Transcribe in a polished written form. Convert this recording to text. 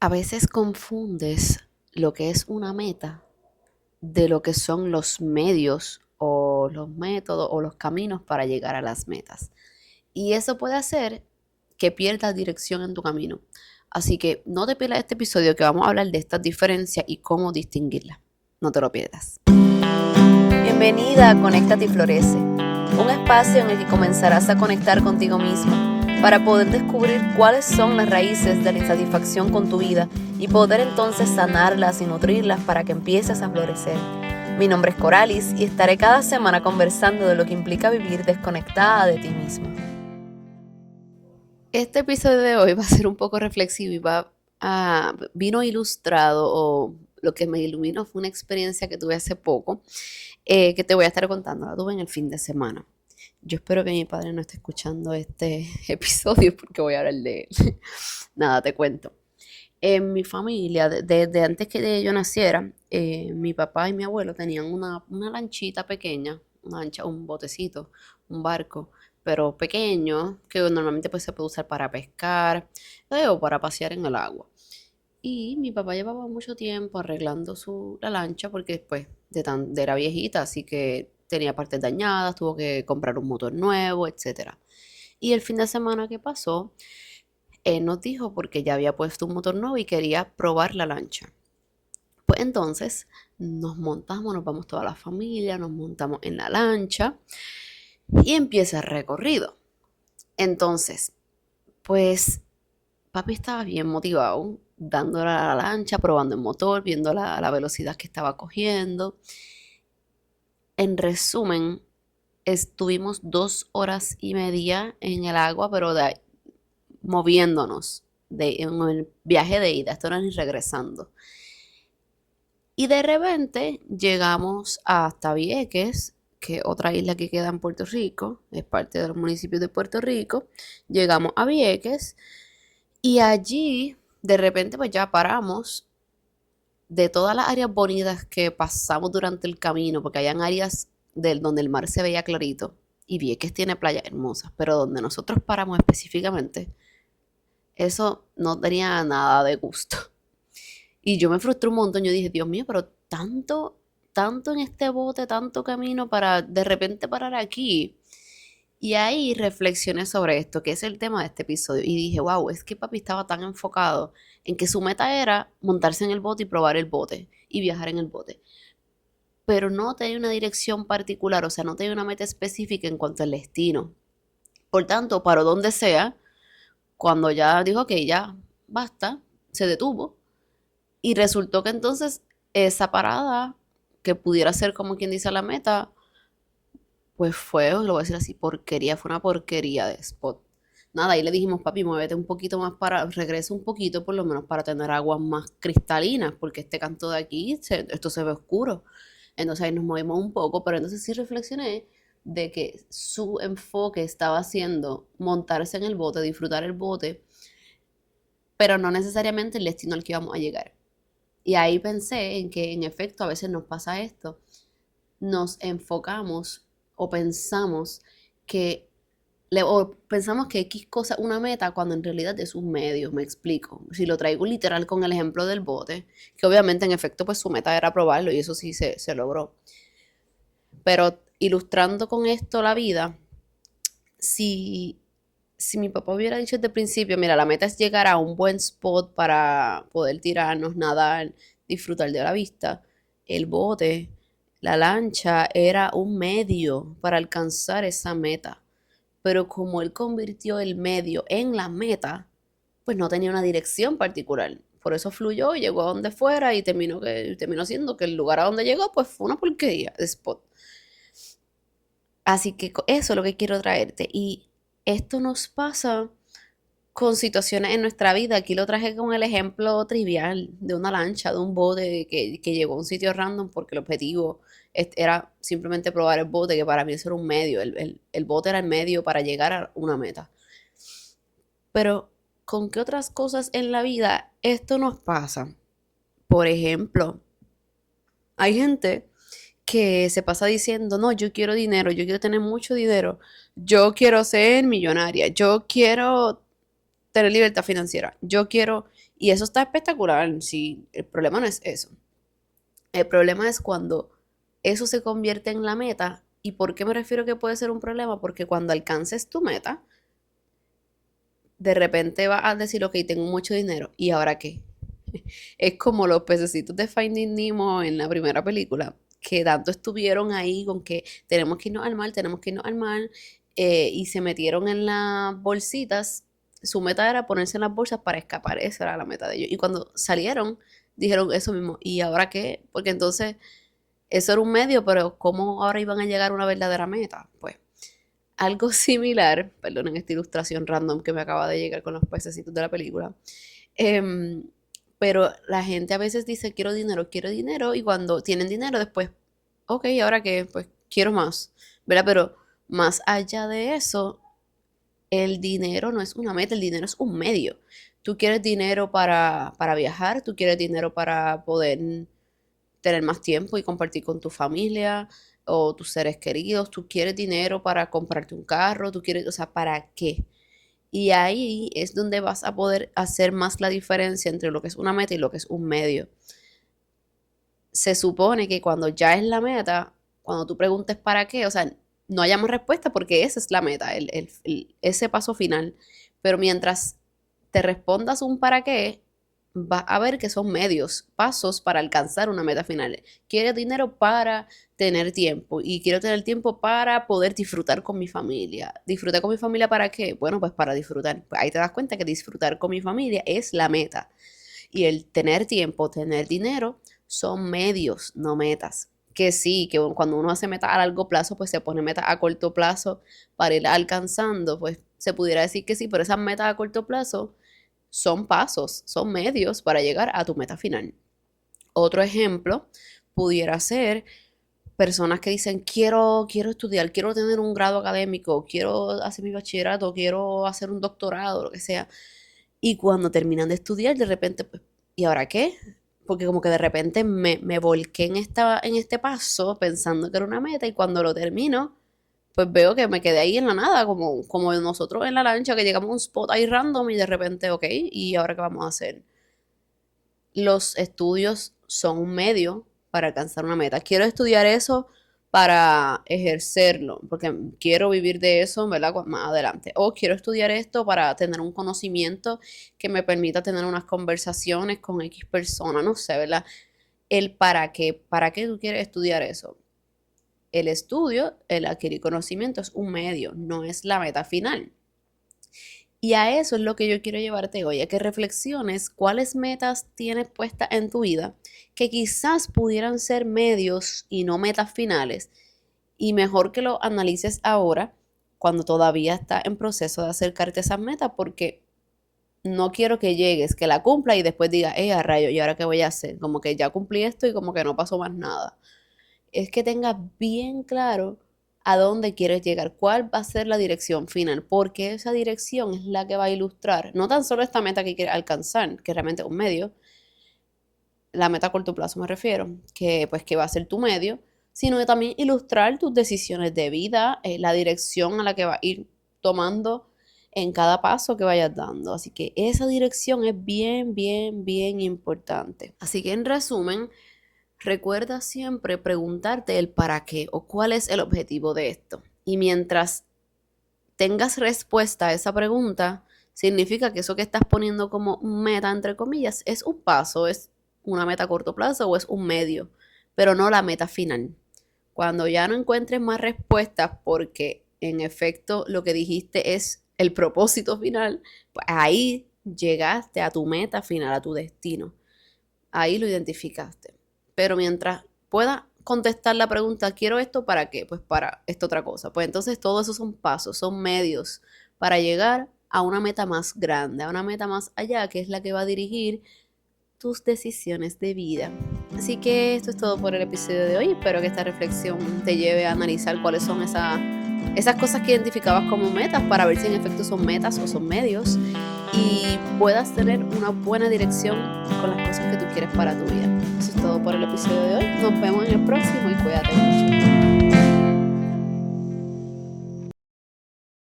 A veces confundes lo que es una meta de lo que son los medios o los métodos o los caminos para llegar a las metas. Y eso puede hacer que pierdas dirección en tu camino. Así que no te pierdas este episodio que vamos a hablar de estas diferencias y cómo distinguirlas. No te lo pierdas. Bienvenida a Conéctate y Florece, un espacio en el que comenzarás a conectar contigo misma para poder descubrir cuáles son las raíces de la insatisfacción con tu vida y poder entonces sanarlas y nutrirlas para que empieces a florecer. Mi nombre es Coralis y estaré cada semana conversando de lo que implica vivir desconectada de ti misma. Este episodio de hoy va a ser un poco reflexivo y vino ilustrado, o lo que me iluminó fue una experiencia que tuve hace poco, que te voy a estar contando. La tuve en el fin de semana. Yo espero que mi padre no esté escuchando este episodio porque voy a hablar de él. Nada, te cuento. En mi familia, desde antes que yo naciera, mi papá y mi abuelo tenían una lanchita pequeña, una lancha, un botecito, un barco, pero pequeño, que normalmente pues se puede usar para pescar, o para pasear en el agua. Y mi papá llevaba mucho tiempo arreglando la lancha porque pues era viejita, así que tenía partes dañadas, tuvo que comprar un motor nuevo, etcétera. Y el fin de semana que pasó, él nos dijo porque ya había puesto un motor nuevo y quería probar la lancha. Pues entonces nos montamos, nos vamos toda la familia, nos montamos en la lancha y empieza el recorrido. Entonces, pues papi estaba bien motivado, dándole a la lancha, probando el motor, viendo la velocidad que estaba cogiendo. En resumen, estuvimos 2 horas y media en el agua, pero moviéndonos en el viaje de ida, esto no es ni regresando. Y de repente llegamos hasta Vieques, que es otra isla que queda en Puerto Rico, es parte de los municipios de Puerto Rico. Llegamos a Vieques y allí de repente pues ya paramos de todas las áreas bonitas que pasamos durante el camino, porque hayan áreas donde el mar se veía clarito y Vieques tiene playas hermosas, pero donde nosotros paramos específicamente, eso no tenía nada de gusto. Y yo me frustré un montón. Yo dije, Dios mío, pero tanto en este bote, tanto camino para de repente parar aquí. Y ahí reflexioné sobre esto, que es el tema de este episodio. Y dije, wow, es que papi estaba tan enfocado en que su meta era montarse en el bote y probar el bote y viajar en el bote. Pero no tenía una dirección particular, o sea, no tenía una meta específica en cuanto al destino. Por tanto, paró donde sea, cuando ya dijo que ya basta, se detuvo. Y resultó que entonces esa parada, que pudiera ser como quien dice la meta, pues fue, lo voy a decir así, porquería, fue una porquería de spot. Nada, ahí le dijimos, papi, muévete un poquito más regresa un poquito por lo menos para tener aguas más cristalinas, porque este canto de aquí, esto se ve oscuro. Entonces ahí nos movimos un poco, pero entonces sí reflexioné de que su enfoque estaba haciendo montarse en el bote, disfrutar el bote, pero no necesariamente el destino al que íbamos a llegar. Y ahí pensé en que en efecto a veces nos pasa esto. Nos enfocamos o pensamos que pensamos que X cosa es una meta cuando en realidad es un medio, me explico. Si lo traigo literal con el ejemplo del bote, que obviamente en efecto pues su meta era probarlo y eso sí se logró. Pero ilustrando con esto la vida, si, si mi papá hubiera dicho desde el principio, mira, la meta es llegar a un buen spot para poder tirarnos, nadar, disfrutar de la vista, el bote, la lancha era un medio para alcanzar esa meta. Pero como él convirtió el medio en la meta, pues no tenía una dirección particular. Por eso fluyó y llegó a donde fuera y terminó siendo que el lugar a donde llegó pues fue una porquería de spot. Así que eso es lo que quiero traerte. Y esto nos pasa con situaciones en nuestra vida. Aquí lo traje con el ejemplo trivial de una lancha, de un bote que llegó a un sitio random porque el objetivo era simplemente probar el bote, que para mí eso era un medio. El bote era el medio para llegar a una meta. Pero, ¿con qué otras cosas en la vida esto nos pasa? Por ejemplo, hay gente que se pasa diciendo, no, yo quiero dinero, yo quiero tener mucho dinero, yo quiero ser millonaria, yo quiero tener libertad financiera. Yo quiero, y eso está espectacular, sí, el problema no es eso. El problema es cuando eso se convierte en la meta. ¿Y por qué me refiero que puede ser un problema? Porque cuando alcances tu meta, de repente vas a decir, ok, tengo mucho dinero, ¿y ahora qué? Es como los pececitos de Finding Nemo en la primera película, que tanto estuvieron ahí con que tenemos que irnos al mar, tenemos que irnos al mar, y se metieron en las bolsitas. Su meta era ponerse en las bolsas para escapar, esa era la meta de ellos. Y cuando salieron, dijeron eso mismo, ¿y ahora qué? Porque entonces eso era un medio, pero ¿cómo ahora iban a llegar a una verdadera meta? Pues algo similar, perdonen esta ilustración random que me acaba de llegar con los pececitos de la película. Pero la gente a veces dice quiero dinero, y cuando tienen dinero después, ok, ¿ahora qué? Pues quiero más, ¿verdad? Pero más allá de eso, el dinero no es una meta, el dinero es un medio. Tú quieres dinero para viajar, tú quieres dinero para poder tener más tiempo y compartir con tu familia o tus seres queridos, tú quieres dinero para comprarte un carro, tú quieres, o sea, ¿para qué? Y ahí es donde vas a poder hacer más la diferencia entre lo que es una meta y lo que es un medio. Se supone que cuando ya es la meta, cuando tú preguntes para qué, o sea, no hayamos respuesta porque esa es la meta, ese paso final. Pero mientras te respondas un para qué, vas a ver que son medios, pasos para alcanzar una meta final. Quiero dinero para tener tiempo y quiero tener tiempo para poder disfrutar con mi familia. ¿Disfrutar con mi familia para qué? Bueno, pues para disfrutar. Pues ahí te das cuenta que disfrutar con mi familia es la meta. Y el tener tiempo, tener dinero, son medios, no metas. Que sí, que cuando uno hace meta a largo plazo, pues se pone meta a corto plazo para ir alcanzando, pues se pudiera decir que sí, pero esas metas a corto plazo son pasos, son medios para llegar a tu meta final. Otro ejemplo pudiera ser personas que dicen, quiero estudiar, quiero tener un grado académico, quiero hacer mi bachillerato, quiero hacer un doctorado, lo que sea. Y cuando terminan de estudiar, de repente, pues, ¿y ahora qué? Porque como que de repente me volqué en este paso pensando que era una meta y cuando lo termino, pues veo que me quedé ahí en la nada, como nosotros en la lancha, que llegamos a un spot ahí random y de repente, ok, ¿y ahora qué vamos a hacer? Los estudios son un medio para alcanzar una meta. Quiero estudiar eso para ejercerlo, porque quiero vivir de eso, ¿verdad? Más adelante. O quiero estudiar esto para tener un conocimiento que me permita tener unas conversaciones con X persona, no sé, ¿verdad? El para qué tú quieres estudiar eso. El estudio, el adquirir conocimiento es un medio, no es la meta final. Y a eso es lo que yo quiero llevarte hoy, a que reflexiones cuáles metas tienes puestas en tu vida que quizás pudieran ser medios y no metas finales. Y mejor que lo analices ahora, cuando todavía estás en proceso de acercarte a esas metas, porque no quiero que llegues, que la cumpla y después digas, a rayo, ¿y ahora qué voy a hacer? Como que ya cumplí esto y como que no pasó más nada. Es que tengas bien claro a dónde quieres llegar, cuál va a ser la dirección final, porque esa dirección es la que va a ilustrar no tan solo esta meta que quieres alcanzar, que realmente es un medio, la meta a corto plazo me refiero, que pues que va a ser tu medio, sino que también ilustrar tus decisiones de vida, la dirección a la que va a ir tomando en cada paso que vayas dando. Así que esa dirección es bien, bien, bien importante. Así que en resumen, recuerda siempre preguntarte el para qué o cuál es el objetivo de esto. Y mientras tengas respuesta a esa pregunta, significa que eso que estás poniendo como meta, entre comillas, es un paso, es una meta a corto plazo o es un medio, pero no la meta final. Cuando ya no encuentres más respuestas porque en efecto lo que dijiste es el propósito final, pues ahí llegaste a tu meta final, a tu destino. Ahí lo identificaste. Pero mientras pueda contestar la pregunta, ¿quiero esto para qué? Pues para esta otra cosa. Pues entonces todo eso son pasos, son medios para llegar a una meta más grande, a una meta más allá, que es la que va a dirigir tus decisiones de vida. Así que esto es todo por el episodio de hoy. Espero que esta reflexión te lleve a analizar cuáles son esas cosas que identificabas como metas para ver si en efecto son metas o son medios y puedas tener una buena dirección con las cosas que tú quieres para tu vida. Eso es todo por el episodio de hoy. Nos vemos en el próximo y cuídate mucho.